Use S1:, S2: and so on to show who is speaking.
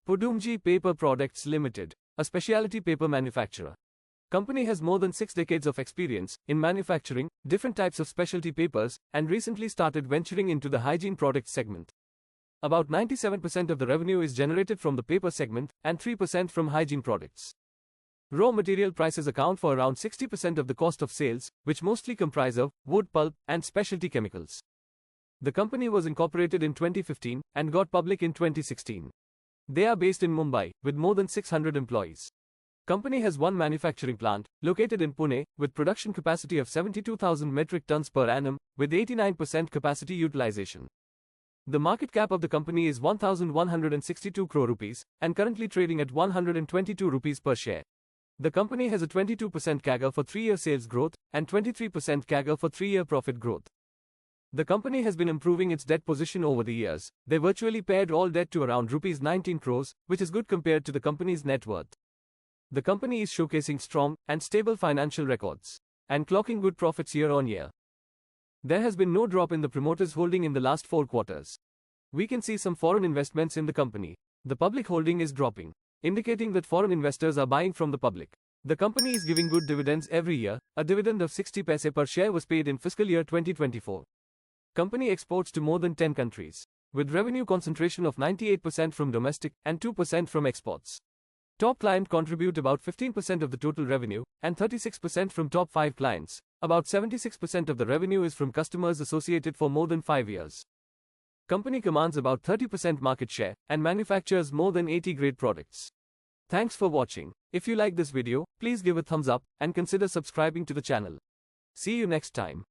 S1: Pudumjee Paper Products Limited, a specialty paper manufacturer. Company has more than 6 decades of experience in manufacturing different types of specialty papers and recently started venturing into the hygiene products segment. About 97% of the revenue is generated from the paper segment and 3% from hygiene products. Raw material prices account for around 60% of the cost of sales, which mostly comprise of wood pulp and specialty chemicals. The company was incorporated in 2015 and got public in 2016. They are based in Mumbai with more than 600 employees. Company has one manufacturing plant located in Pune with production capacity of 72,000 metric tons per annum with 89% capacity utilization. The market cap of the company is 1,162 crore rupees and currently trading at 122 rupees per share. The company has a 22% CAGR for 3-year sales growth and 23% CAGR for 3-year profit growth. The company has been improving its debt position over the years. They virtually pared all debt to around rupees 19 crores, which is good compared to the company's net worth. The company is showcasing strong and stable financial records and clocking good profits year on year. There has been no drop in the promoters' holding in the last 4 quarters. We can see some foreign investments in the company. The public holding is dropping, indicating that foreign investors are buying from the public. The company is giving good dividends every year. A dividend of 60 paise per share was paid in fiscal year 2024. Company exports to more than 10 countries, with revenue concentration of 98% from domestic and 2% from exports. Top client contribute about 15% of the total revenue and 36% from top 5 clients. About 76% of the revenue is from customers associated for more than 5 years. Company commands about 30% market share and manufactures more than 80 great products. Thanks for watching. If you like this video, please give a thumbs up and consider subscribing to the channel. See you next time.